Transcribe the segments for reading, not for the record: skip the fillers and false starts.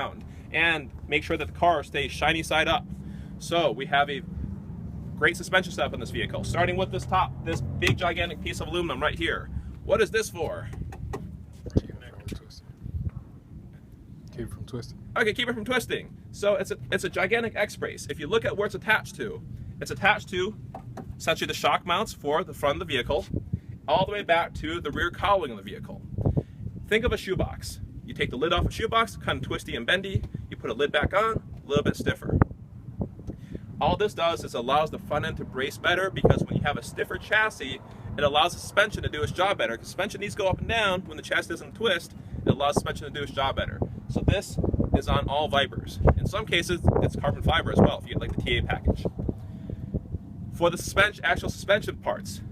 around and make sure that the car stays shiny side up. So we have a great suspension setup in this vehicle, starting with this big gigantic piece of aluminum right here. What is this for? Keep it from twisting. Okay, keep it from twisting. So it's a gigantic X-brace. If you look at where it's attached to essentially the shock mounts for the front of the vehicle, all the way back to the rear cowling of the vehicle. Think of a shoebox. You take the lid off a shoebox, kind of twisty and bendy, you put a lid back on, a little bit stiffer. All this does is allows the front end to brace better, because when you have a stiffer chassis, it allows the suspension to do its job better, because suspension needs to go up and down. When the chassis doesn't twist, it allows suspension to do its job better. So this is on all Vipers. In some cases, it's carbon fiber as well, if you get like the TA package. For the actual suspension parts,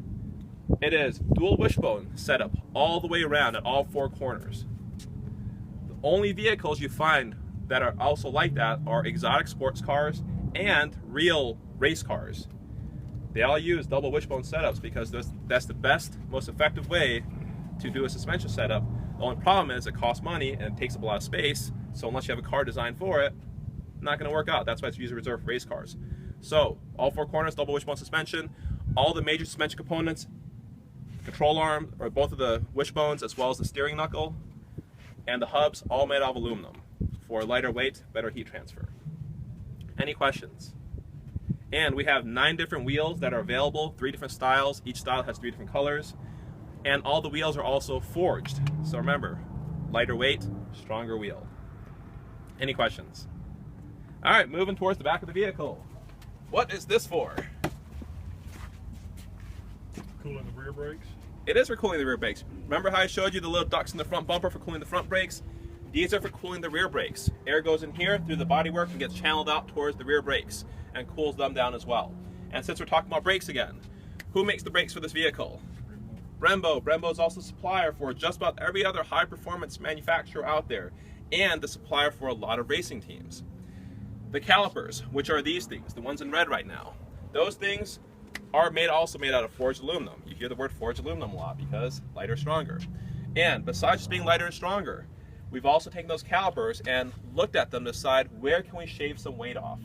it is dual wishbone setup all the way around at all four corners. The only vehicles you find that are also like that are exotic sports cars and real race cars. They all use double wishbone setups because that's the best, most effective way to do a suspension setup. The only problem is it costs money and it takes up a lot of space, so unless you have a car designed for it, not going to work out. That's why it's usually reserved for race cars. So all four corners, double wishbone suspension, all the major suspension components, control arm, or both of the wishbones, as well as the steering knuckle, and the hubs, all made out of aluminum for lighter weight, better heat transfer. Any questions? And we have 9 different wheels that are available, 3 different styles. Each style has 3 different colors. And all the wheels are also forged. So remember, lighter weight, stronger wheel. Any questions? All right, moving towards the back of the vehicle. What is this for? Cooling the rear brakes. It is for cooling the rear brakes. Remember how I showed you the little ducts in the front bumper for cooling the front brakes? These are for cooling the rear brakes. Air goes in here through the bodywork and gets channeled out towards the rear brakes and cools them down as well. And since we're talking about brakes again, who makes the brakes for this vehicle? Brembo. Brembo is also a supplier for just about every other high performance manufacturer out there, and the supplier for a lot of racing teams. The calipers, which are these things, the ones in red right now, those things are also made out of forged aluminum. You hear the word forged aluminum a lot because lighter, stronger. And besides just being lighter and stronger, we've also taken those calipers and looked at them to decide where can we shave some weight off.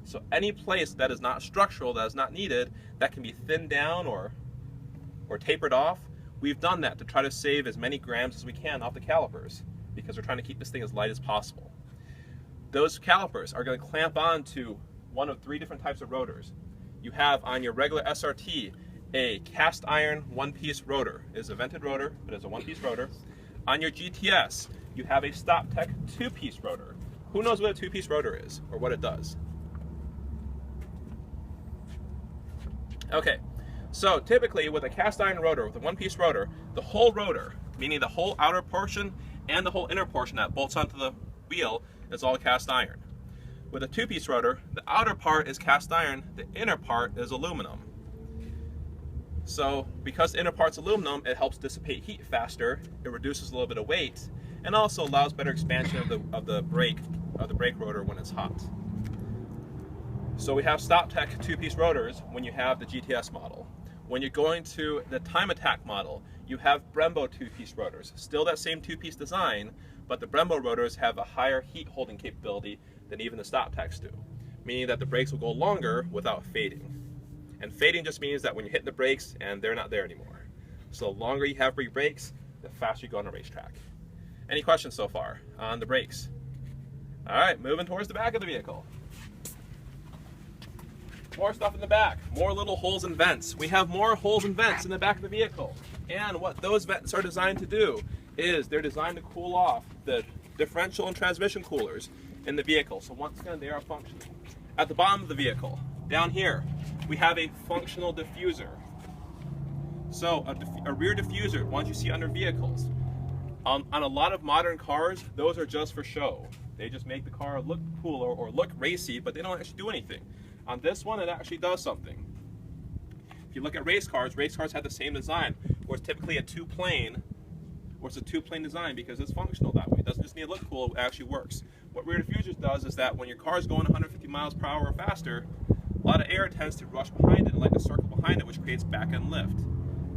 So any place that is not structural, that is not needed, that can be thinned down or tapered off, we've done that to try to save as many grams as we can off the calipers, because we're trying to keep this thing as light as possible. Those calipers are going to clamp on to one of 3 different types of rotors. You have on your regular SRT a cast iron one-piece rotor. It is a vented rotor, but it's a one-piece rotor. On your GTS, you have a StopTech 2-piece rotor. Who knows what a 2-piece rotor is or what it does? Okay, so typically with a cast iron rotor, with a one-piece rotor, the whole rotor, meaning the whole outer portion and the whole inner portion that bolts onto the wheel, is all cast iron. With a 2-piece rotor, the outer part is cast iron, the inner part is aluminum. So because the inner part's aluminum, it helps dissipate heat faster, it reduces a little bit of weight, and also allows better expansion of the brake rotor when it's hot. So we have StopTech 2-piece rotors when you have the GTS model. When you're going to the Time Attack model, you have Brembo 2-piece rotors. Still that same 2-piece design, but the Brembo rotors have a higher heat holding capability than even the StopTechs do, meaning that the brakes will go longer without fading. And fading just means that when you're hitting the brakes and they're not there anymore. So the longer you have for your brakes, the faster you go on a racetrack. Any questions so far on the brakes? All right, moving towards the back of the vehicle. More stuff in the back, more little holes and vents. We have more holes and vents in the back of the vehicle. And what those vents are designed to do is they're designed to cool off the differential and transmission coolers in the vehicle. So once again, they are functional. At the bottom of the vehicle, down here, we have a functional diffuser. So a rear diffuser, ones you see under vehicles. On a lot of modern cars, those are just for show. They just make the car look cooler or look racy, but they don't actually do anything. On this one, it actually does something. If you look at race cars have the same design, where it's typically a two-plane, or it's a two-plane design because it's functional that way. It doesn't just need to look cool, it actually works. What rear diffusers does is that when your car is going 150 miles per hour or faster, a lot of air tends to rush behind it and like to circle behind it, which creates back-end lift.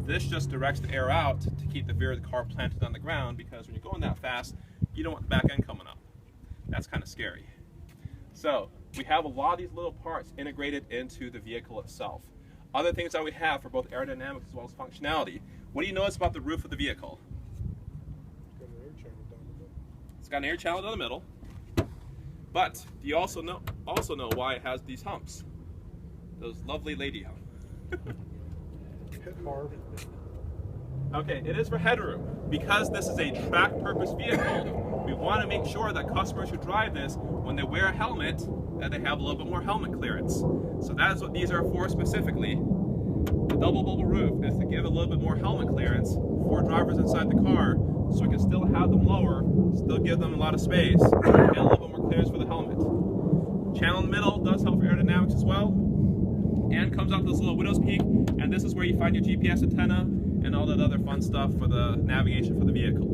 This just directs the air out to keep the rear of the car planted on the ground, because when you're going that fast, you don't want the back end coming up. That's kind of scary. So we have a lot of these little parts integrated into the vehicle itself. Other things that we have for both aerodynamics as well as functionality. What do you notice about the roof of the vehicle? It's got an air channel down the middle. But do you also know why it has these humps? Those lovely lady humps. Okay, it is for headroom. Because this is a track purpose vehicle, we want to make sure that customers who drive this, when they wear a helmet, that they have a little bit more helmet clearance. So that is what these are for specifically. The double bubble roof is to give a little bit more helmet clearance for drivers inside the car, so we can still have them lower, still give them a lot of space, and a little bit more clearance for the helmet. Channel in the middle does help for aerodynamics as well, and comes out this little widow's peak, and this is where you find your GPS antenna and all that other fun stuff for the navigation for the vehicle.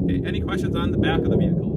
Okay, any questions on the back of the vehicle?